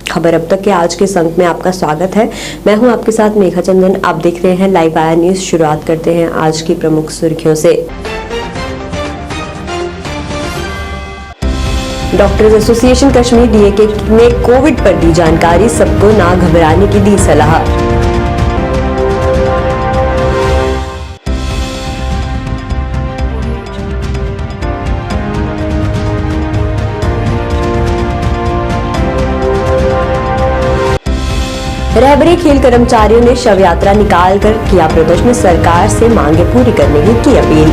खबर अब तक के आज के अंक में आपका स्वागत है। मैं हूं आपके साथ मेघा चंदन। आप देख रहे हैं लाइव आया न्यूज। शुरुआत करते हैं आज की प्रमुख सुर्खियों से। डॉक्टर्स एसोसिएशन कश्मीर डीएके ने कोविड पर दी जानकारी, सबको ना घबराने की दी सलाह। रहबरी खेल कर्मचारियों ने शव यात्रा निकालकर किया प्रदर्शन, सरकार से मांगे पूरी करने की अपील।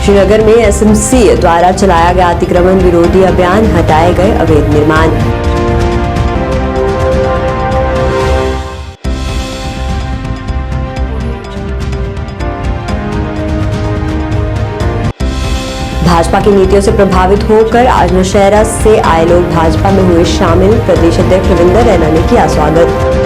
श्रीनगर में एसएमसी द्वारा चलाया गया अतिक्रमण विरोधी अभियान, हटाए गए अवैध निर्माण। भाजपा की नीतियों से प्रभावित होकर आज नौशहरा से आए लोग भाजपा में हुए शामिल, प्रदेश अध्यक्ष रविंदर रैना ने किया स्वागत।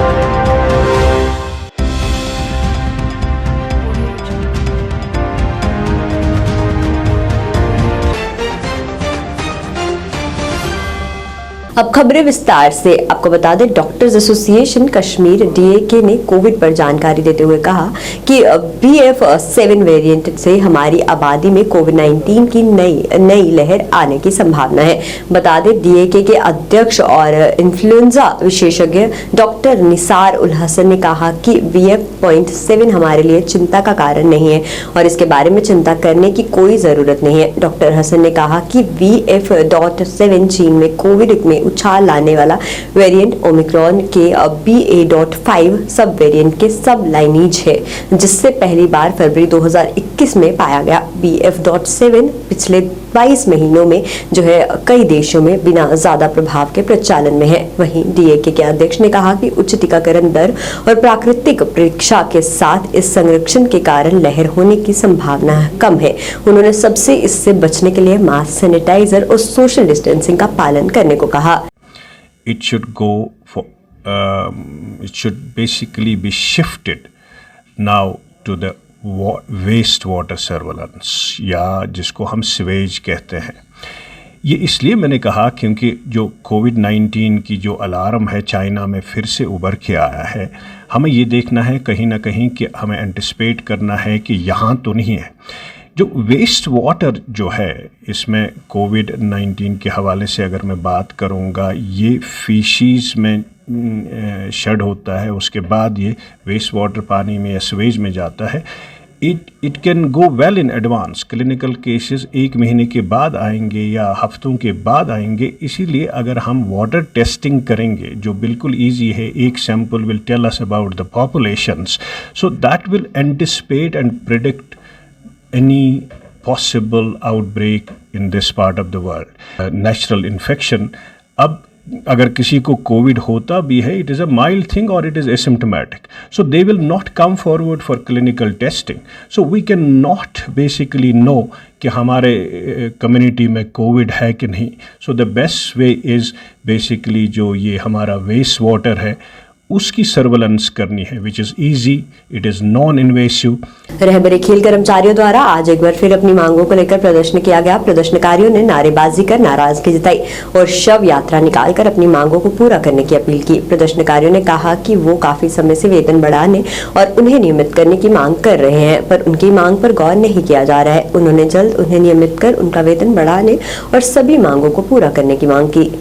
अब खबरें विस्तार से। आपको बता दें, डॉक्टर्स एसोसिएशन कश्मीर डीएके ने कोविड पर जानकारी देते हुए कहा कि BF.7 वेरिएंट से हमारी आबादी में कोविड-19 की नई लहर आने की संभावना है। बता दें, डीएके के अध्यक्ष और इन्फ्लुएंजा विशेषज्ञ डॉक्टर निसार उल हसन ने कहा कि BF.7 हमारे लिए चिंता का कारण नहीं है और इसके बारे में चिंता करने की कोई जरूरत नहीं है। डॉक्टर हसन ने कहा कि BF.7 चीन में कोविड में उछाल लाने वाला वेरिएंट ओमिक्रॉन के BA.5 सब वेरिएंट के सब लाइनेज है, जिससे पहली बार फरवरी 2021 में पाया गया। BF.7 पिछले 22 महीनों में जो है कई देशों में बिना ज्यादा प्रभाव के प्रचलन में है। वहीं डीएके के अध्यक्ष ने कहा कि उच्च टीकाकरण दर और प्राकृतिक परीक्षा के साथ इस संरक्षण के कारण लहर होने की संभावना कम है। उन्होंने सबसे इससे बचने के लिए मास्क, सैनिटाइजर और सोशल डिस्टेंसिंग का पालन करने को कहा। It should basically be shifted now to the waste water surveillance, या जिसको हम सीवेज कहते हैं। ये इसलिए मैंने कहा क्योंकि जो कोविड-19 की जो अलार्म है चाइना में फिर से उभर के आया है। हमें ये देखना है कहीं ना कहीं कि हमें एंटिसिपेट करना है कि यहाँ तो नहीं है। जो वेस्ट वाटर जो है, इसमें कोविड-19 के हवाले से अगर मैं बात करूँगा, ये फीशीज़ में शेड होता है, उसके बाद ये वेस्ट वाटर पानी में या सीवेज में जाता है। It can go well in advance. Clinical cases 1 महीने के बाद आएंगे या हफ्तों के बाद आएंगे। इसीलिए अगर हम वाटर टेस्टिंग करेंगे, जो बिल्कुल ईजी है, एक sample will tell us about the populations, so that will anticipate and predict any possible outbreak in this part of the world. Natural infection. अब अगर किसी को कोविड होता भी है, it is a mild thing or it is asymptomatic. So they will not come forward for clinical testing. So we cannot basically know कि हमारे community में कोविड है कि नहीं. So the best way is basically जो ये हमारा waste water है उसकी सर्वेलेंस करनी है, which is easy, it is non invasive. रहबरी खेल कर्मचारियों द्वारा आज एक बार फिर अपनी मांगों को लेकर प्रदर्शन किया गया। प्रदर्शनकारियों ने नारेबाजी कर नाराजगी जताई और शव यात्रा निकालकर अपनी मांगों को पूरा करने की अपील की। प्रदर्शनकारियों ने कहा कि वो काफी समय से वेतन बढ़ाने और उन्हें नियमित करने की मांग कर रहे हैं, पर उनकी मांग पर गौर नहीं किया जा रहा है। उन्होंने जल्द उन्हें नियमित कर उनका वेतन बढ़ाने और सभी मांगों को पूरा करने की मांग की।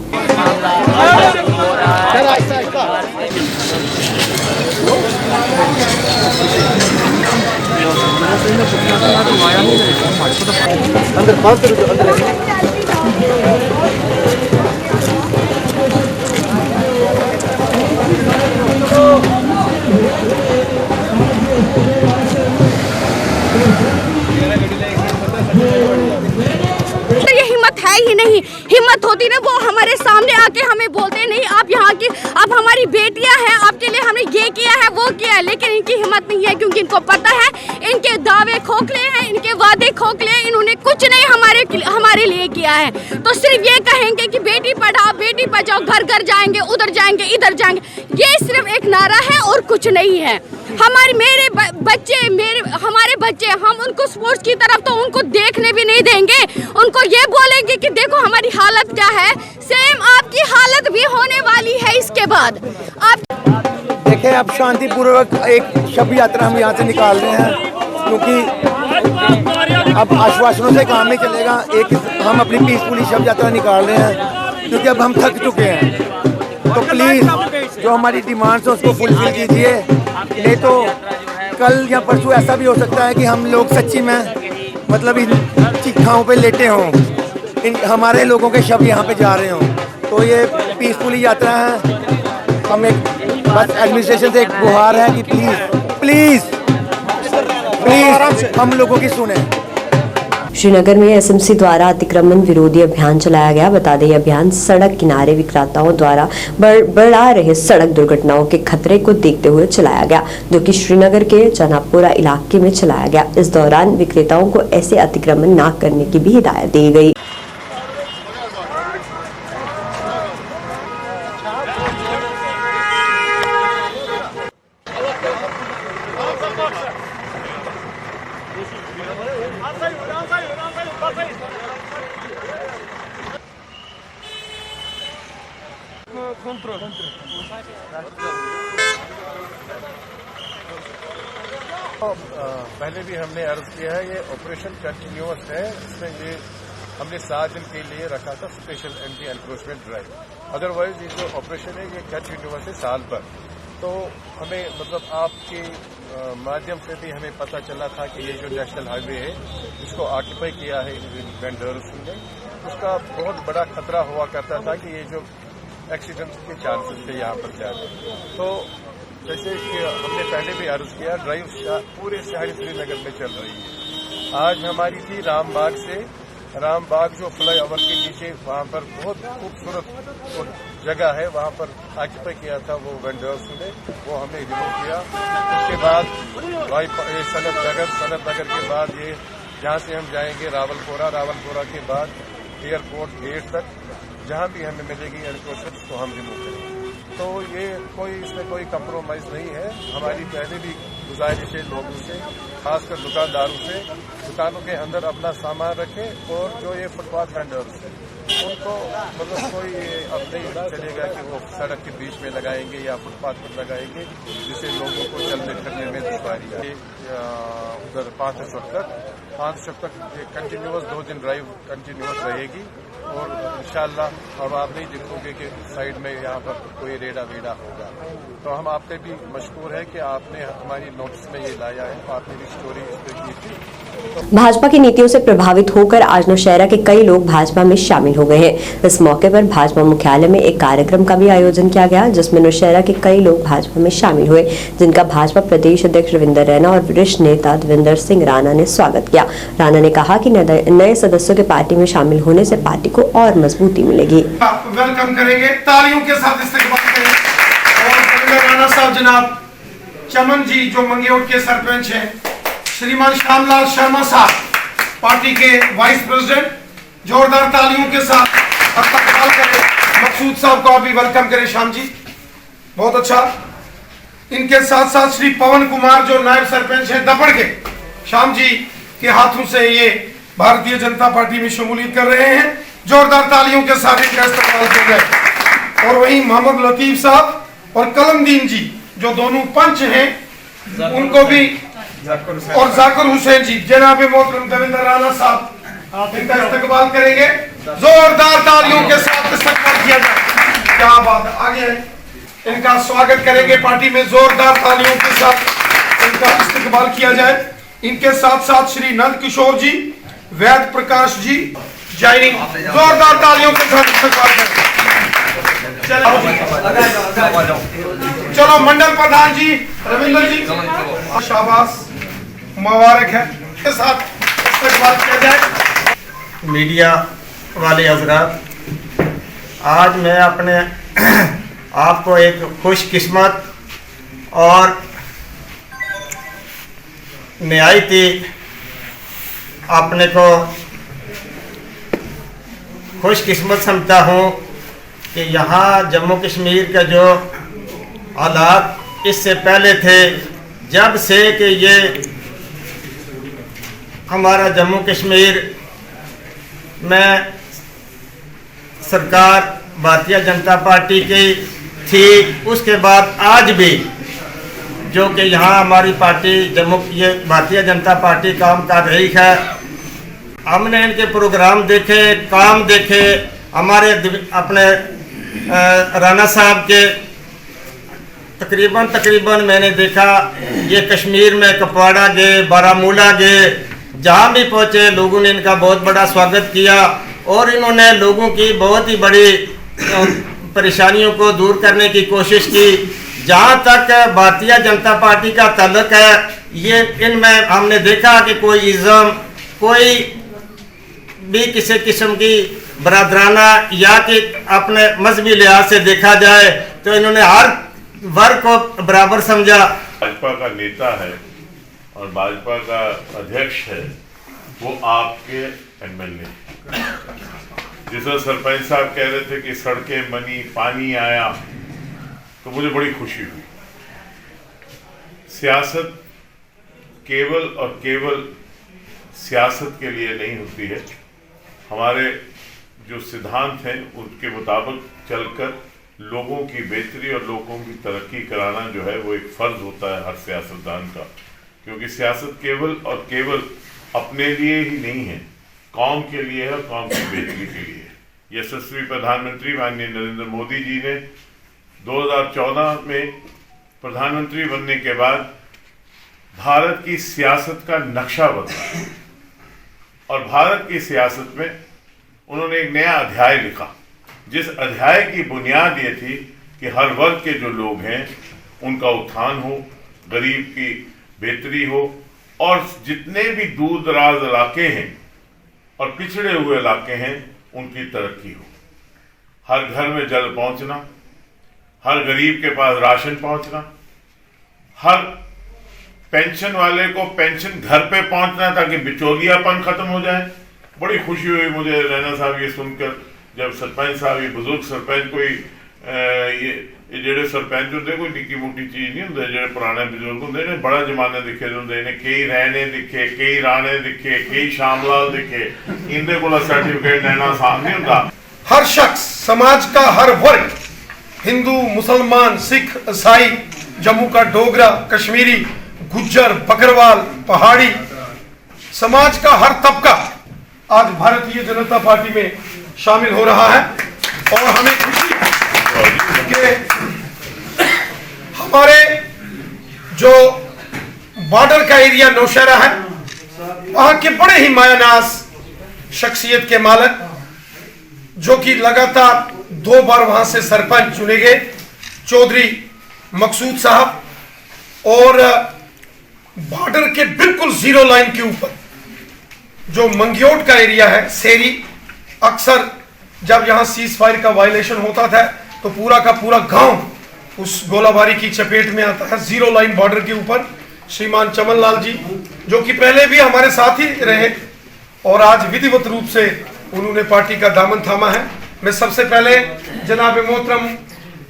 ही नहीं, हिम्मत होती ना वो हमारे सामने आके हमें बोलते नहीं आप यहाँ की, आप हमारी बेटियां हैं, आपके लिए हमने ये किया है वो किया है, लेकिन इनकी हिम्मत नहीं है क्योंकि इनको पता है इनके दावे खोखले हैं, इनके वादे खोखले हैं, इन्होंने कुछ नहीं हमारे लिए किया है, तो सिर्फ ये कहेंगे कि बेटी पढ़ाओ बेटी बचाओ, घर घर जाएंगे, उधर जाएंगे, इधर जाएंगे, ये सिर्फ एक नारा है और कुछ नहीं है। हमारे बच्चे हम उनको स्पोर्ट्स की तरफ तो उनको देखने भी नहीं देंगे, उनको ये बोलेंगे कि देखो हमारी हालत क्या है, सेम आपकी हालत भी होने वाली है इसके बाद। आप देखें, अब शांतिपूर्वक एक शव यात्रा हम यहाँ से निकाल रहे हैं, क्योंकि अब आश्वासनों से काम नहीं चलेगा। हम अपनी पीसफुली शव यात्रा निकाल रहे हैं, क्योंकि अब हम थक चुके हैं। तो प्लीज़ जो हमारी डिमांड्स हैं उसको फुलफिल कीजिए, नहीं तो कल या परसों ऐसा भी हो सकता है कि हम लोग सच्ची में मतलब इन चिट्ठाओं पे लेटे हों, हमारे लोगों के शव यहाँ पे जा रहे हों। तो ये पीसफुली यात्रा है। हम एक बस एडमिनिस्ट्रेशन से एक गुहार है कि प्लीज़ हम लोगों की सुने। श्रीनगर में एसएमसी द्वारा अतिक्रमण विरोधी अभियान चलाया गया। बता दें, अभियान सड़क किनारे विक्रेताओं द्वारा बढ़ा रहे सड़क दुर्घटनाओं के खतरे को देखते हुए चलाया गया, जो कि श्रीनगर के जनापुरा इलाके में चलाया गया। इस दौरान विक्रेताओं को ऐसे अतिक्रमण न करने की भी हिदायत दी गई। पहले भी हमने अर्ज किया है, ये ऑपरेशन कंटिन्यूअस है। इसमें ये हमने 7 दिन के लिए रखा था special anti encroachment drive. Otherwise ये जो ऑपरेशन है ये कंटिन्यूअस है साल भर। तो हमें मतलब आपके माध्यम से भी हमें पता चला था कि ये जो नेशनल हाईवे है इसको ऑक्यूपाई किया है वेंडर्स ने, उसका बहुत बड़ा खतरा हुआ करता था कि ये जो एक्सीडेंट्स के चांसेस थे यहाँ पर ज़्यादा। तो जैसे कि हमने पहले भी अर्ज किया, ड्राइव पूरे शहर श्रीनगर में चल रही है। आज हमारी थी रामबाग जो फ्लाई ओवर के नीचे वहाँ पर बहुत खूबसूरत जगह है, वहाँ पर ऑक्यूपाई किया था वो वेंडर्स ने, वो हमने रिमूव किया। उसके बाद सनत नगर के बाद ये जहाँ से हम जाएंगे रावलपुरा के बाद एयरपोर्ट गेट तक जहाँ भी हमें मिलेगी एनक्रोचमेंट तो हम रिमूव करेंगे। तो ये इसमें कोई कंप्रोमाइज नहीं है। हमारी पहले भी गुजारिश है लोगों से, खासकर दुकानदारों से, दुकानों के अंदर अपना सामान रखें, और जो ये फुटपाथ वेंडर्स हैं उनको मतलब कोई अब नहीं चलेगा कि वो सड़क के बीच में लगाएंगे या फुटपाथ पर लगाएंगे, जिससे लोगों को चलने फिरने में दुश्वारी है। उधर 5 शब तक कंटिन्यूअस 2 दिन ड्राइव कंटिन्यूअस रहेगी, और इंशाअल्लाह अब आप नहीं देखोगे कि साइड में यहाँ पर कोई रेडा वेडा होगा। तो हम आप पे भी मशकूर है कि आपने हमारी नोटिस में ये लाया है, आपने भी स्टोरी इस पर की थी। भाजपा की नीतियों से प्रभावित होकर आज नौशहरा के कई लोग भाजपा में शामिल हो गए हैं। इस मौके पर भाजपा मुख्यालय में एक कार्यक्रम का भी आयोजन किया गया, जिसमें नौशहरा के कई लोग भाजपा में शामिल हुए, जिनका भाजपा प्रदेश अध्यक्ष रविंदर रैना और वरिष्ठ नेता देवेंद्र सिंह राणा ने स्वागत किया। राणा ने कहा कि नए सदस्यों के पार्टी में शामिल होने से पार्टी को और मजबूती मिलेगी। वेलकम करेंगे, तालियों के साथ इस्तकबाल करेंगे। और रविंदर राणा साहब, जनाब चमन जी जो मंगेउट के सरपंच हैं, श्रीमान श्यामलाल शर्मा साहब पार्टी के वाइस प्रेसिडेंट, जोरदार तालियों के साथ इस्तकबाल करें। मकसूद साहब को भी वेलकम करें। श्याम जी बहुत अच्छा। इनके साथ साथ श्री पवन कुमार जो नायब सरपंच हैं दपड़ के, श्याम जी के हाथों से ये भारतीय जनता पार्टी में शमूलियत कर रहे हैं। जोरदार तालियों के साथ इनका इस्तकबाल किया जाए। और वहीं मोहम्मद लतीफ साहब और कलमदीन जी जो दोनों पंच हैं, उनको भी, और जाकिर हुसैन जी, जनाब मोहतरम देवेंद्र राणा साहब इनका इस्तकबाल करेंगे। जोरदार तालियों के साथ इस्तकबाल किया जाए। क्या बात है, आगे इनका स्वागत करेंगे पार्टी में। जोरदार तालियों के साथ इनका इस्तकबाल किया जाए। इनके साथ साथ श्री नंद किशोर जी, वैद प्रकाश जी जॉइनिंग, जोरदार तालियों के साथ इस्तकबाल करें। चलो मंडल प्रधान जी रविंद्र जी, शाबाश, मुबारक है, के साथ इस्तकबाल किया जाए। मीडिया वाले हजरात, आज मैं अपने आपको एक खुशकिस्मत और नहायती अपने को खुशकिस्मत समझता हूँ कि यहाँ जम्मू कश्मीर का जो हालात इससे पहले थे, जब से कि ये हमारा जम्मू कश्मीर में सरकार भारतीय जनता पार्टी की थी, उसके बाद आज भी जो कि यहाँ हमारी पार्टी ये भारतीय जनता पार्टी काम कर रही है। हमने इनके प्रोग्राम देखे, काम देखे, हमारे अपने राणा साहब के तकरीबन मैंने देखा ये कश्मीर में कुपवाड़ा गए, बारामूला गए, जहाँ भी पहुँचे लोगों ने इनका बहुत बड़ा स्वागत किया और इन्होंने लोगों की बहुत ही बड़ी परेशानियों को दूर करने की कोशिश की। जहाँ तक भारतीय जनता पार्टी का ताल्लुक है, ये इनमें हमने देखा कि कोई इज़्म, कोई भी किसी किस्म की बरादराना या कि अपने मजहबी लिहाज से देखा जाए तो इन्होंने हर वर्ग को बराबर समझा। भाजपा का नेता है और भाजपा का अध्यक्ष है, वो आपके एमएलए। जिस सरपंच साहब कह रहे थे कि सड़कें बनी, पानी आया, तो मुझे बड़ी खुशी हुई। सियासत केवल और केवल सियासत के लिए नहीं होती है। हमारे जो सिद्धांत हैं उनके मुताबिक चलकर लोगों की बेहतरी और लोगों की तरक्की कराना जो है वो एक फ़र्ज होता है हर सियासतदान का, क्योंकि सियासत केवल और केवल अपने लिए ही नहीं है, कौम के लिए है और कौम की बेहतरी के लिए है। यशस्वी प्रधानमंत्री माननीय नरेंद्र मोदी जी ने 2014 में प्रधानमंत्री बनने के बाद भारत की सियासत का नक्शा बदला और भारत की सियासत में उन्होंने एक नया अध्याय लिखा, जिस अध्याय की बुनियाद ये थी कि हर वर्ग के जो लोग हैं उनका उत्थान हो, गरीब की बेहतरी हो और जितने भी दूर दराज इलाके हैं और पिछड़े हुए इलाके हैं उनकी तरक्की हो। हर घर में जल पहुंचना, हर गरीब के पास राशन पहुंचना, हर पेंशन वाले को पेंशन घर पे पहुंचना ताकि बिचौलियापन खत्म हो जाए। बड़ी खुशी हुई मुझे रैना साहब ये सुनकर, जब सरपंच साहब, ये बुजुर्ग सरपंच, कोई ये जेडे सरपंच होंगे कोई निक्की मोटी चीज़ नहीं होंगे, जेडे पुराने बुजुर्ग होंगे ने बड़ा जमाने दिखे होंगे ने, कई रैने दिखे, कई राणे दिखे, कई शामलाल दिखे, इनके को सर्टिफिकेट लेना आसान नहीं होता। हर शख्स, समाज का हर वर्ग, हिंदू, मुसलमान, सिख, ईसाई, जम्मू का डोगरा, कश्मीरी, गुज्जर, बकरवाल, पहाड़ी, समाज का हर तबका आज भारतीय जनता पार्टी में शामिल हो रहा है। और हमें खुशी है कि हमारे जो बॉर्डर का एरिया नौशहरा है, वहां के बड़े ही मायानाज शख्सियत के मालिक, जो कि लगातार 2 बार वहां से सरपंच चुने गए, चौधरी मकसूद साहब, और बॉर्डर के बिल्कुल जीरो लाइन के ऊपर जो मंगियोट का एरिया है, सेरी, अक्सर जब यहाँ सीज फायर का वायलेशन होता था तो पूरा का पूरा गांव उस गोलाबारी की चपेट में आता है। जीरो लाइन बॉर्डर के ऊपर श्रीमान चमन लाल जी, जो कि पहले भी हमारे साथ ही रहे और आज विधिवत रूप से उन्होंने पार्टी का दामन थामा है। मैं सबसे पहले जनाब मोहतरम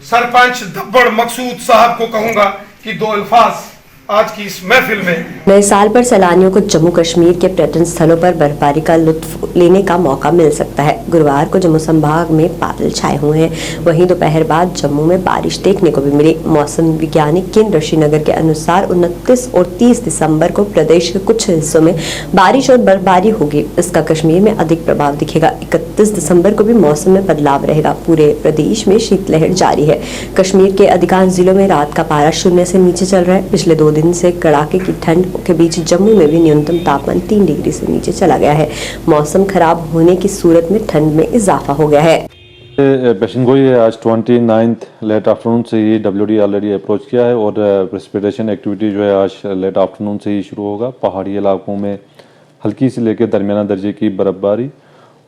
सरपंच दब्बड़ मकसूद साहब को कहूंगा कि 2 अल्फाज आज की इस महफिल में। नए साल पर सैलानियों को जम्मू कश्मीर के पर्यटन स्थलों पर बर्फबारी का लुत्फ लेने का मौका मिल सकता है। गुरुवार को जम्मू संभाग में बादल छाए हुए हैं, वहीं दोपहर बाद जम्मू में बारिश देखने को भी मिली। मौसम वैज्ञानिक केंद्र श्रीनगर के अनुसार 29 और 30 दिसंबर को प्रदेश के कुछ हिस्सों में बारिश और बर्फबारी होगी। इसका कश्मीर में अधिक प्रभाव दिखेगा। 31 दिसंबर को भी मौसम में बदलाव रहेगा। पूरे प्रदेश में शीतलहर जारी है। कश्मीर के अधिकांश जिलों में रात का पारा 0 से नीचे चल रहा है। पिछले 2 दिन से कड़ाके की ठंड के बीच जम्मू में भी न्यूनतम तापमान 3 डिग्री से नीचे चला गया है। मौसम खराब होने की सूरत में ठंड में इजाफा हो गया है। पेशन गोई है आज 29 लेट आफ्टरनून से ही WD ऑलरेडी अप्रोच किया है और प्रेसिपिटेशन एक्टिविटी जो है आज लेट आफ्टरनून से ही शुरू होगा। पहाड़ी इलाकों में हल्की से लेकर दरमियाना दर्जे की बर्फबारी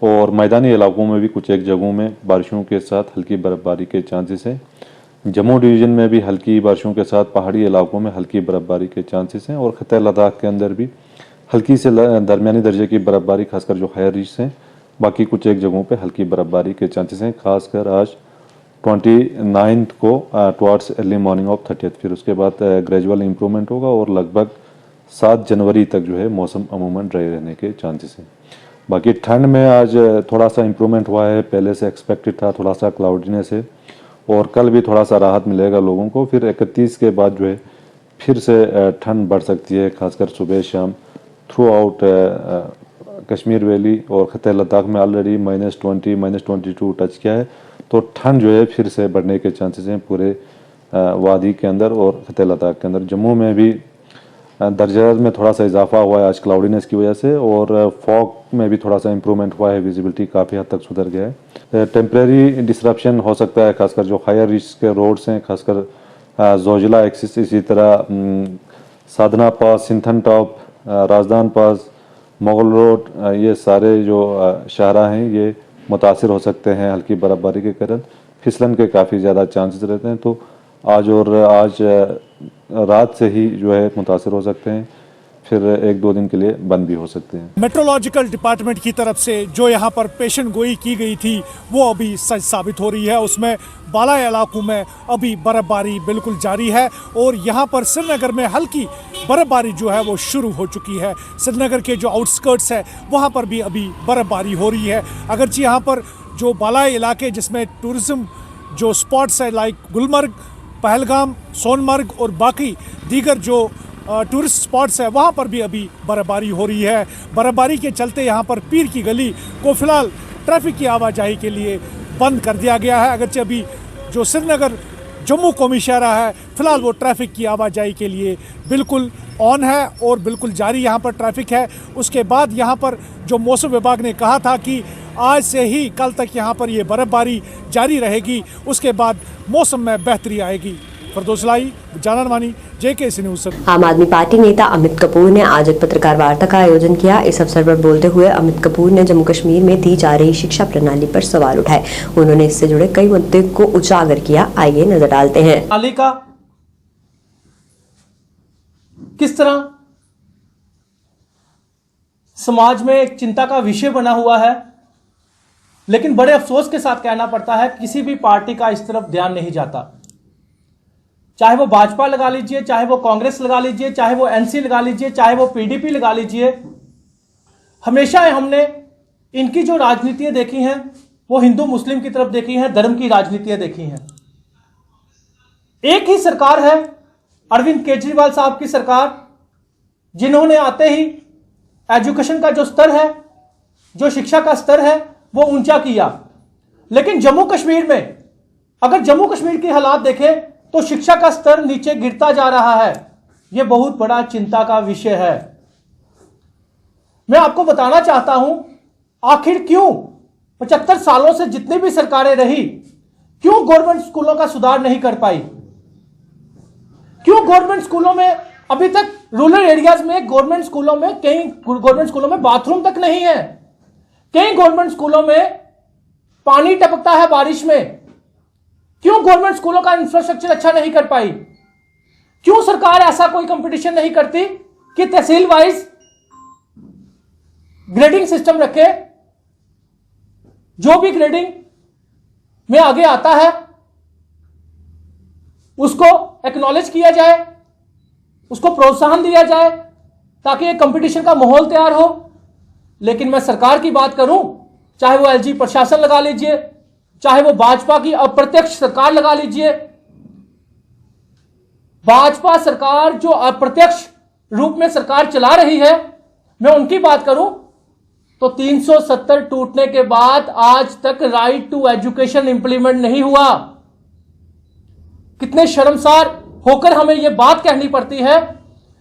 और मैदानी इलाकों में भी कुछ एक जगहों में बारिशों के साथ हल्की बर्फबारी के चांसेस हैं। जम्मू डिवीज़न में भी हल्की बारिशों के साथ पहाड़ी इलाकों में हल्की बर्फबारी के चांसेस हैं और खत्े लद्दाख के अंदर भी हल्की से दरमियानी दर्जे की बर्फबारी, खासकर जो हायर रीच हैं बाकी कुछ एक जगहों पे हल्की बर्फबारी के चांसेस हैं, खासकर आज 29 को towards early morning of 30th। फिर उसके बाद ग्रेजुअल इम्प्रूवमेंट होगा और लगभग 7 जनवरी तक जो है मौसम अमूमन ड्राई रहने के चांसेस हैं। बाकी ठंड में आज थोड़ा सा इम्प्रूवमेंट हुआ है, पहले से एक्सपेक्टेड था, थोड़ा सा क्लाउडीनेस है और कल भी थोड़ा सा राहत मिलेगा लोगों को। फिर 31 के बाद जो है फिर से ठंड बढ़ सकती है, खासकर सुबह शाम थ्रू आउट कश्मीर वैली और खत्े लद्दाख में ऑलरेडी -20 -22 टच किया है, तो ठंड जो है फिर से बढ़ने के चांसेस हैं पूरे वादी के अंदर और खत्े लद्दाख के अंदर। जम्मू में भी दर्जा में थोड़ा सा इजाफा हुआ है आज क्लाउडीनेस की वजह से और फॉग में भी थोड़ा सा इम्प्रूवमेंट हुआ है, विजिबिलिटी काफ़ी हद तक सुधर गया है। टेम्प्रेरी डिसरप्शन हो सकता है, खासकर जो हायर रिस्क के रोड्स हैं, खासकर जोजिला एक्सिस, इसी तरह साधना पास, सिंथन टॉप, राजदान पास, मुगल रोड, ये सारे जो शाहरा हैं ये मुतासिर हो सकते हैं हल्की बर्फबारी के कारण। फिसलन के काफ़ी ज़्यादा चांसेस रहते हैं, तो आज रात से ही जो है मुतासिर हो सकते हैं, फिर 1-2 दिन के लिए बंद भी हो सकते हैं। मेट्रोलॉजिकल डिपार्टमेंट की तरफ से जो यहाँ पर पेशन गोई की गई थी वो अभी सच साबित हो रही है। उसमें बाला इलाकों में अभी बर्फबारी बिल्कुल जारी है और यहाँ पर श्रीनगर में हल्की बर्फबारी जो है वो शुरू हो चुकी है। श्रीनगर के जो आउटस्कर्ट्स है वहाँ पर भी अभी बर्फबारी हो रही है। अगरचे यहाँ पर जो बाला इलाके जिसमें टूरिज़्म जो स्पॉट्स है लाइक गुलमर्ग, पहलगाम, सोनमर्ग और बाकी दीगर जो टूरिस्ट स्पॉट्स है वहाँ पर भी अभी बर्फबारी हो रही है। बर्फबारी के चलते यहाँ पर पीर की गली को फिलहाल ट्रैफिक की आवाजाही के लिए बंद कर दिया गया है। अगरचे अभी जो श्रीनगर जम्मू कौमी शहरा है फिलहाल वो ट्रैफिक की आवाजाही के लिए बिल्कुल ऑन है और बिल्कुल जारी यहाँ पर ट्रैफिक है। उसके बाद यहाँ पर जो मौसम विभाग ने कहा था कि आज से ही कल तक यहाँ पर ये बर्फबारी जारी रहेगी, उसके बाद मौसम में बेहतरी आएगी। फरदौस लाई, जाननवानी, JKC न्यूज़। आम आदमी पार्टी नेता अमित कपूर ने आज एक पत्रकार वार्ता का आयोजन किया। इस अवसर पर बोलते हुए अमित कपूर ने जम्मू कश्मीर में दी जा रही शिक्षा प्रणाली पर सवाल उठाए। उन्होंने इससे जुड़े कई मुद्दे को उजागर किया। आइए नजर डालते हैं। प्रणाली का किस तरह समाज में एक चिंता का विषय बना हुआ है, लेकिन बड़े अफसोस के साथ कहना पड़ता है किसी भी पार्टी का इस तरफ ध्यान नहीं जाता। चाहे वो भाजपा लगा लीजिए, चाहे वो कांग्रेस लगा लीजिए, चाहे वो NC लगा लीजिए, चाहे वो PDP लगा लीजिए, हमेशा हमने इनकी जो राजनीतियां देखी हैं वो हिंदू मुस्लिम की तरफ देखी हैं, धर्म की राजनीतियां देखी हैं। एक ही सरकार है अरविंद केजरीवाल साहब की सरकार, जिन्होंने आते ही एजुकेशन का जो स्तर है, जो शिक्षा का स्तर है वो ऊंचा किया। लेकिन जम्मू कश्मीर में अगर जम्मू कश्मीर के हालात देखें तो शिक्षा का स्तर नीचे गिरता जा रहा है। यह बहुत बड़ा चिंता का विषय है। मैं आपको बताना चाहता हूं आखिर क्यों 75 सालों से जितनी भी सरकारें रही, क्यों गवर्नमेंट स्कूलों का सुधार नहीं कर पाई? क्यों गवर्नमेंट स्कूलों में अभी तक रूरल एरियाज में गवर्नमेंट स्कूलों में कई गवर्नमेंट स्कूलों में बाथरूम तक नहीं है, कई गवर्नमेंट स्कूलों में पानी टपकता है बारिश में। क्यों गवर्नमेंट स्कूलों का इंफ्रास्ट्रक्चर अच्छा नहीं कर पाई? क्यों सरकार ऐसा कोई कंपटीशन नहीं करती कि तहसील वाइज ग्रेडिंग सिस्टम रखे? जो भी ग्रेडिंग में आगे आता है उसको एक्नॉलेज किया जाए, उसको प्रोत्साहन दिया जाए ताकि एक कंपटीशन का माहौल तैयार हो। लेकिन मैं सरकार की बात करूं, चाहे वो LG प्रशासन लगा लीजिए, चाहे वो भाजपा की अप्रत्यक्ष सरकार लगा लीजिए, भाजपा सरकार जो अप्रत्यक्ष रूप में सरकार चला रही है, मैं उनकी बात करूं तो 370 टूटने के बाद आज तक राइट टू एजुकेशन इंप्लीमेंट नहीं हुआ। कितने शर्मसार होकर हमें यह बात कहनी पड़ती है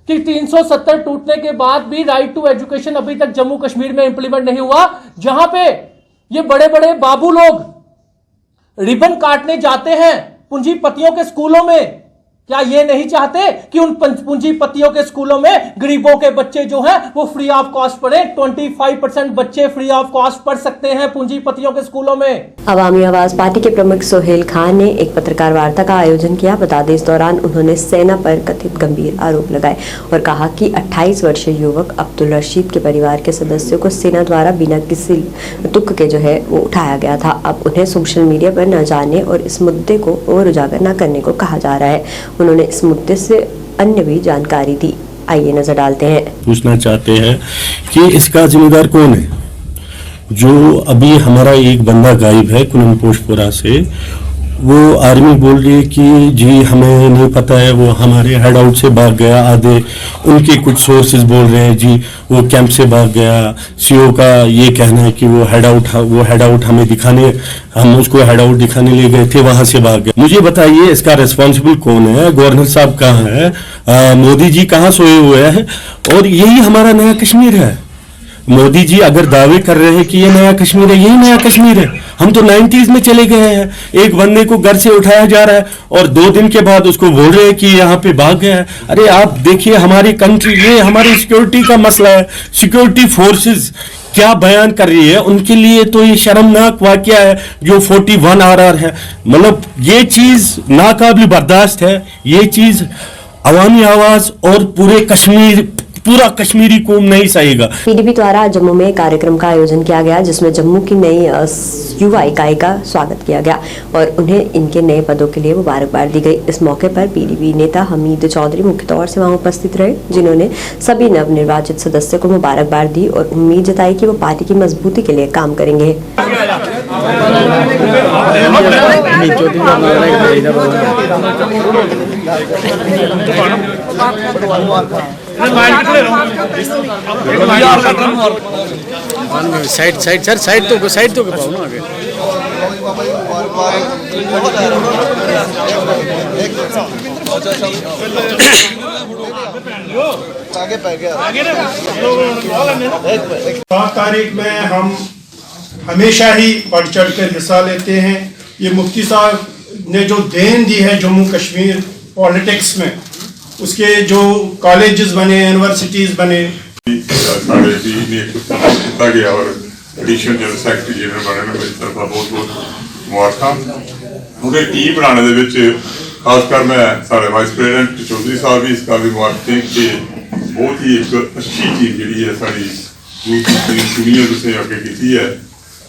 कि 370 टूटने के बाद भी राइट टू एजुकेशन अभी तक जम्मू कश्मीर में इंप्लीमेंट नहीं हुआ, जहां पे ये बड़े बड़े बाबू लोग रिबन काटने जाते हैं पूंजीपतियों के स्कूलों में क्या ये नहीं चाहते कि उन पूंजीपतियों के स्कूलों में गरीबों के बच्चे जो हैं वो फ्री ऑफ कॉस्ट पढ़े? 25% बच्चे फ्री ऑफ कॉस्ट पढ़ सकते हैं पूंजीपतियों के स्कूलों में। अवामी आवाज पार्टी के प्रमुख सोहेल खान ने एक पत्रकार वार्ता का आयोजन किया। बता दें, इस दौरान उन्होंने सेना पर कथित गंभीर आरोप लगाए और कहा कि 28 वर्षीय युवक अब्दुल रशीद के परिवार के सदस्यों को सेना द्वारा बिना किसी तुक के जो है वो उठाया गया था। अब उन्हें सोशल मीडिया पर न जाने और इस मुद्दे को और उजागर न करने को कहा जा रहा है। उन्होंने इस मुद्दे से अन्य भी जानकारी दी। आइए नजर डालते हैं। पूछना चाहते हैं कि इसका जिम्मेदार कौन है? जो अभी हमारा एक बंदा गायब है कुनन पोशपुरा से, वो आर्मी बोल रही है कि जी हमें नहीं पता है, वो हमारे हेड आउट से भाग गया। आधे उनके कुछ सोर्सेज बोल रहे हैं जी वो कैंप से भाग गया। सीओ का ये कहना है कि वो हेड आउट हमें दिखाने, हम उसको हेड आउट दिखाने ले गए थे, वहां से भाग गया। मुझे बताइए इसका रिस्पॉन्सिबल कौन है? गवर्नर साहब कहाँ है? मोदी जी कहाँ सोए हुए हैं? और यही हमारा नया कश्मीर है। मोदी जी अगर दावे कर रहे हैं कि ये नया कश्मीर है, यही नया कश्मीर है। हम तो 90s में चले गए हैं। एक बंदे को घर से उठाया जा रहा है और 2 दिन के बाद उसको बोल रहे हैं कि यहाँ पे भाग गया है। अरे आप देखिए हमारी कंट्री, ये हमारी सिक्योरिटी का मसला है। सिक्योरिटी फोर्सेस क्या बयान कर रही है, उनके लिए तो ये शर्मनाक वाकया है जो 41 RR है। मतलब ये चीज नाकाबिल बर्दाश्त है। ये चीज अवामी आवाज और पूरा कश्मीरी कौम नहीं सहेगा। पीडीपी द्वारा जम्मू में कार्यक्रम का आयोजन किया गया जिसमें जम्मू की नई युवा इकाई का स्वागत किया गया और उन्हें इनके नए पदों के लिए मुबारकबाद दी गई। इस मौके पर पीडीपी नेता हमीद चौधरी मुख्य तौर से वहां उपस्थित रहे, जिन्होंने सभी नवनिर्वाचित सदस्यों को मुबारकबाद दी और उम्मीद जताई कि वो पार्टी की मजबूती के लिए काम करेंगे। साइड तो पाओ ना आगे। तारीख में हम हमेशा ही बढ़ चढ़ कर हिस्सा लेते हैं। ये मुफ्ती साहब ने जो देन दी है जम्मू कश्मीर पॉलिटिक्स में, उसके जो कॉलेजेस बने, यूनिवर्सिटीज बने, गया और एडिशनल जनरल सैकटरी जनरल बनने में तरफ बहुत मुबारक। उनके टीम बनाने दे विच खासकर मैं सारे वाइस प्रेसिडेंट चौधरी साहब भी इसका भी मुबारक दें कि बहुत ही एक अच्छी टीम जी है सारी दुनिया तुसें अगे की है।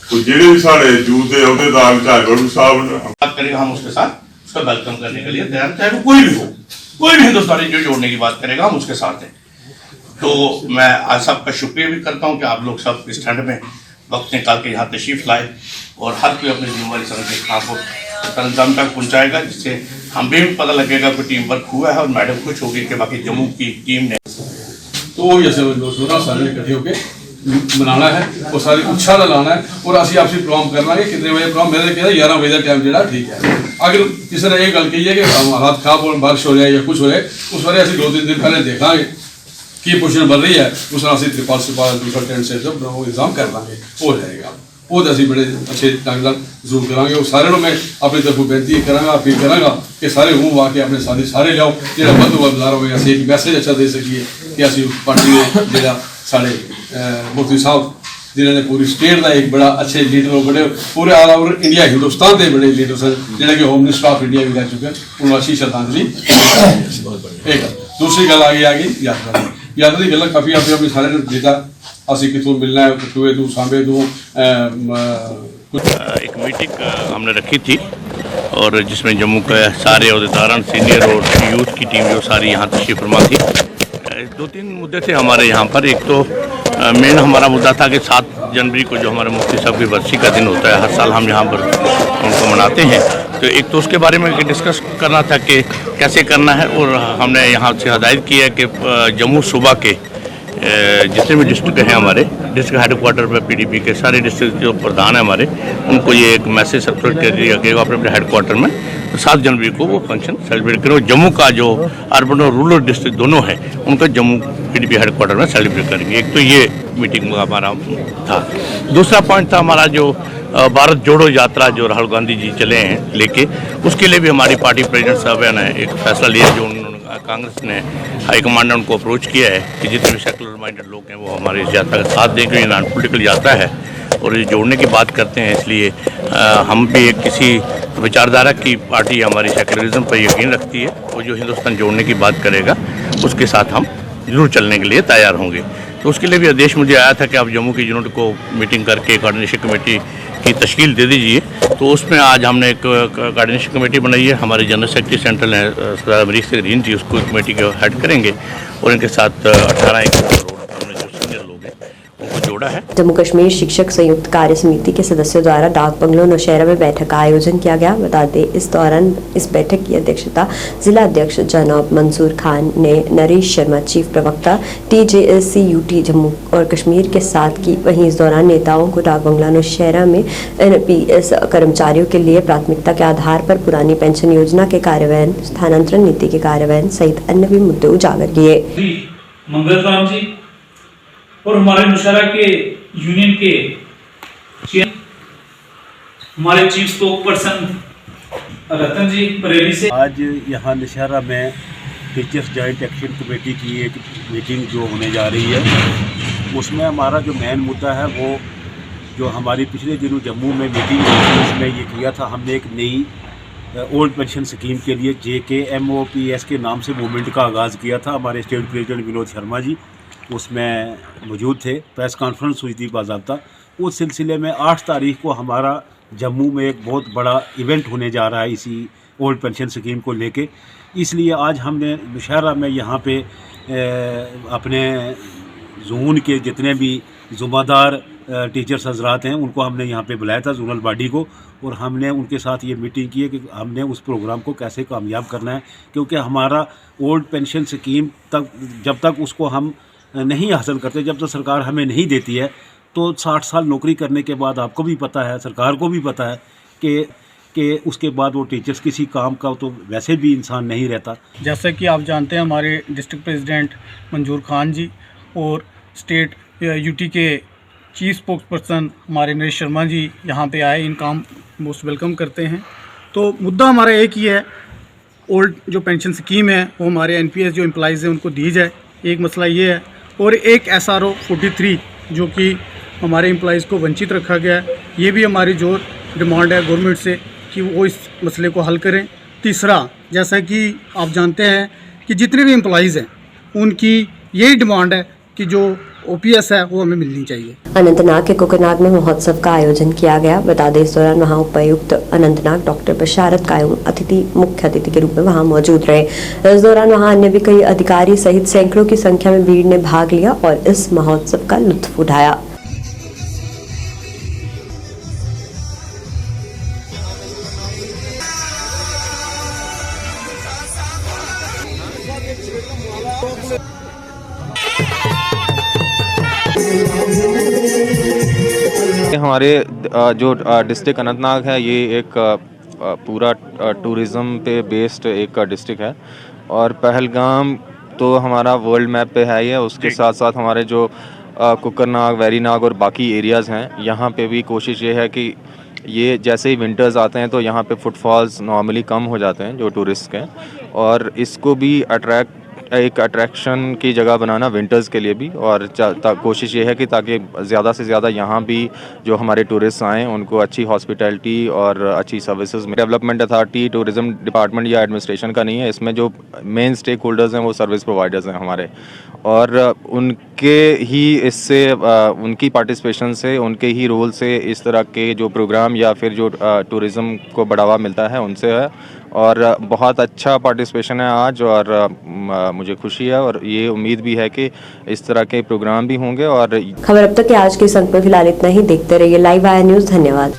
तो जेडे भी सारे यूथ के अहदेदार चाहे गढ़ू साहब बात करेगा, हम उसके साथ उसका वेलकम करने के लिए तैयार, चाहे वो कोई भी हिंदुस्तानी जो जोड़ने की बात करेगा हम उसके साथ हैं। तो मैं आज सबका शुक्रिया भी करता हूं कि आप लोग सब इस ठंड में वक्त निकाल के यहाँ तशरीफ लाए और हर कोई अपनी जिम्मेदारी समझ के काम को सरंजाम तक पहुँचाएगा, जिससे हम भी पता लगेगा कि टीम वर्क हुआ है और मैडम खुश होगी कि बाकी जम्मू की टीम ने तो जैसे 16 साल इकट्ठे होकर मनाना है और सारी उत्साह लाना है और असं आपसी प्रोग्राम करना है। कितने बजे प्रोग्राम मेरे कहते 11 बजे का टाइम जो ठीक है। अगर किसी ने यह गल कही है कि हालात खराब हो, बारिश हो जाए या कुछ हो जाए, उस बारे असं 2-3 दिन पहले देखा की पोजिशन बन रही है, उस तरह से त्रिपाल दूसरा टेंट से जब इंतजाम कर लेंगे हो जाएगा। वो तो असं बड़े अच्छे ढंग से जरूर करेंगे और सारे मैं अपनी तरफ बेनती कराँगा, अपील कराँगा कि सारे रूम आके अपने साथी सारे जाओ, जो बंद बुलारा हो असं एक मैसेज अच्छा दे सकीए कि असं पार्टी के जो साढ़े मुफ्ती साहब जिन्होंने पूरी स्टेट का एक बड़ा अच्छे लीडर और बड़े पूरे ऑल ओवर इंडिया हिंदुस्तान के बड़े लीडर सन जिन्हें कि होम मिनिस्टर ऑफ इंडिया भी रह चुके हैं, उन्होंने अच्छी श्रद्धांजलि। एक दूसरी गल आ गई यात्रा की गल काफ़ी अपने सारे देता असं कितों मिलना है, कठुए तू सांबे तू। एक मीटिंग हमने रखी थी और जिसमें जम्मू के सारे अहदेदारान सीनियर और यूथ की टीम जो सारी यहाँ तशरीफ फरमा थी। 2-3 मुद्दे थे हमारे यहाँ पर। एक तो मेन हमारा मुद्दा था कि 7 जनवरी को जो हमारे मुफ्ती साहब की बरसी का दिन होता है, हर साल हम यहाँ पर उनको मनाते हैं। तो एक तो उसके बारे में डिस्कस करना था कि कैसे करना है और हमने यहाँ से हदायत की है कि जम्मू सूबा के जितने भी डिस्ट्रिक्ट हैं हमारे डिस्ट्रिक्ट हेडक्वार्टर पर पीडीपी के सारे डिस्ट्रिक्ट जो प्रधान हैं हमारे, उनको ये एक मैसेज सर्कुलेट कर दिया गया अपने हेडक्वार्टर में 7 जनवरी को वो फंक्शन सेलिब्रेट करें। जम्मू का जो अर्बन और रूरल डिस्ट्रिक्ट दोनों हैं उनका जम्मू पीडीपी हेडक्वार्टर में सेलिब्रेट करेंगे। एक तो ये मीटिंग हमारा था। दूसरा पॉइंट था हमारा जो भारत जोड़ो यात्रा जो राहुल गांधी जी चले हैं लेके, उसके लिए भी हमारी पार्टी प्रेसिडेंट साहब ने एक फैसला लिया, जो कांग्रेस ने हाईकमान ने उनको अप्रोच किया है कि जितने भी सेकुलर माइंडेड लोग हैं वो हमारी इस यात्रा का साथ दें, क्योंकि नॉन पॉलिटिकल यात्रा है और ये जोड़ने की बात करते हैं। इसलिए हम भी एक किसी विचारधारा की पार्टी हमारी सेकुलरिज्म पर यकीन रखती है, और जो हिंदुस्तान जोड़ने की बात करेगा उसके साथ हम जरूर चलने के लिए तैयार होंगे। तो उसके लिए भी आदेश मुझे आया था कि आप जम्मू की यूनिट को मीटिंग करके कोऑर्डिनेशन कमेटी की तश्कील दे दीजिए। तो उसमें आज हमने एक कोऑर्डिनेशन कमेटी बनाई है, हमारे जनरल सेक्रेटरी सेंट्रल हैं सरदार अमरीश ग्रीन जी, उसको कमेटी को हेड करेंगे और इनके साथ 18 जोड़ा है। जम्मू कश्मीर शिक्षक संयुक्त कार्य समिति के सदस्यों द्वारा डाक बंगलो नौशहरा में बैठक का आयोजन किया गया। बता दें, इस दौरान इस बैठक की अध्यक्षता जिला अध्यक्ष जनाब मंसूर खान ने नरेश शर्मा चीफ प्रवक्ता TJSCUT जम्मू और कश्मीर के साथ की। वहीं इस दौरान नेताओं को डाक बंगला नौशहरा में NPS कर्मचारियों के लिए प्राथमिकता के आधार पर पुरानी पेंशन योजना के कार्यान्वयन, स्थानांतरण नीति के कार्यान्वयन सहित अन्य भी मुद्दे उजागर किए। मंगल राम जी और हमारे नौशहरा के यूनियन के हमारे चीफ स्पोक पर्सन रतन जी बरेली से आज यहाँ नौशहरा में टीचर्स जॉइंट एक्शन कमेटी की एक मीटिंग जो होने जा रही है, उसमें हमारा जो मेन मुद्दा है वो जो हमारी पिछले दिनों जम्मू में मीटिंग हुई थी, उसमें ये किया था हमने एक नई ओल्ड पेंशन स्कीम के लिए JKMOPS के नाम से मूवमेंट का आगाज़ किया था। हमारे स्टेट प्रेसिडेंट विनोद शर्मा जी उसमें मौजूद थे, प्रेस कॉन्फ्रेंस हुई थी बाज़ाब्ता। उस सिलसिले में 8 तारीख को हमारा जम्मू में एक बहुत बड़ा इवेंट होने जा रहा है इसी ओल्ड पेंशन स्कीम को लेके। इसलिए आज हमने नौशहरा में यहाँ पे अपने जोन के जितने भी ज़िम्मेदार टीचर्स हजरात हैं उनको हमने यहाँ पे बुलाया था, जोनल बॉडी को, और हमने उनके साथ ये मीटिंग की है कि हमने उस प्रोग्राम को कैसे कामयाब करना है, क्योंकि हमारा ओल्ड पेंशन स्कीम तक जब तक उसको हम नहीं हासिल करते, जब तक सरकार हमें नहीं देती है, तो 60 साल नौकरी करने के बाद आपको भी पता है, सरकार को भी पता है कि उसके बाद वो टीचर्स किसी काम का तो वैसे भी इंसान नहीं रहता। जैसा कि आप जानते हैं, हमारे डिस्ट्रिक्ट प्रेसिडेंट मंजूर खान जी और स्टेट UT के चीफ स्पोक्स पर्सन हमारे नरेश शर्मा जी यहाँ पे आए, इनका हम मोस्ट वेलकम करते हैं। तो मुद्दा हमारा एक ही है, ओल्ड जो पेंशन स्कीम है वो हमारे NPS जो एम्प्लॉइज़ हैं उनको दी जाए, एक मसला ये है, और एक SRO 43 जो कि हमारे एम्प्लॉइज़ को वंचित रखा गया है, ये भी हमारी जो डिमांड है गवर्नमेंट से कि वो इस मसले को हल करें। तीसरा, जैसा कि आप जानते हैं कि जितने भी एम्प्लॉइज़ हैं उनकी यही डिमांड है कि जो OPS है वो हमें मिलनी चाहिए। अनंतनाग के कोकरनाग में महोत्सव का आयोजन किया गया। बता दें, इस दौरान वहां उपायुक्त अनंतनाग डॉक्टर बशारत कायम मुख्य अतिथि के रूप में वहां मौजूद रहे। इस दौरान वहां अन्य भी कई अधिकारी सहित सैकड़ों की संख्या में भीड़ ने भाग लिया और इस महोत्सव का लुत्फ उठाया। हमारे जो डिस्ट्रिक्ट अनंतनाग है, ये एक पूरा टूरिज़्म पे बेस्ड एक डिस्ट्रिक्ट है, और पहलगाम तो हमारा वर्ल्ड मैप पे है ही है। उसके साथ साथ हमारे जो कोकरनाग, वेरीनाग और बाकी एरियाज़ हैं, यहाँ पे भी कोशिश ये है कि ये जैसे ही विंटर्स आते हैं तो यहाँ पे फुटफॉल्स नॉर्मली कम हो जाते हैं जो टूरिस्ट के, और इसको भी एक अट्रैक्शन की जगह बनाना विंटर्स के लिए भी, और कोशिश ये है कि ताकि ज़्यादा से ज़्यादा यहाँ भी जो हमारे टूरिस्ट आएँ उनको अच्छी हॉस्पिटैलिटी और अच्छी सर्विसेज में। डेवलपमेंट अथॉरिटी टूरिज़्म डिपार्टमेंट या एडमिनिस्ट्रेशन का नहीं है, इसमें जो मेन स्टेक होल्डर्स हैं वो सर्विस प्रोवाइडर्स हैं हमारे, और उनके ही इससे उनकी पार्टिसिपेशन से, उनके ही रोल से इस तरह के जो प्रोग्राम या फिर जो टूरिज़्म को बढ़ावा मिलता है उनसे है, और बहुत अच्छा पार्टिसिपेशन है आज, और मुझे खुशी है और ये उम्मीद भी है कि इस तरह के प्रोग्राम भी होंगे। और खबर अब तक के आज के इस अंक में फिलहाल इतना ही। देखते रहिए लाइव आया न्यूज़। धन्यवाद।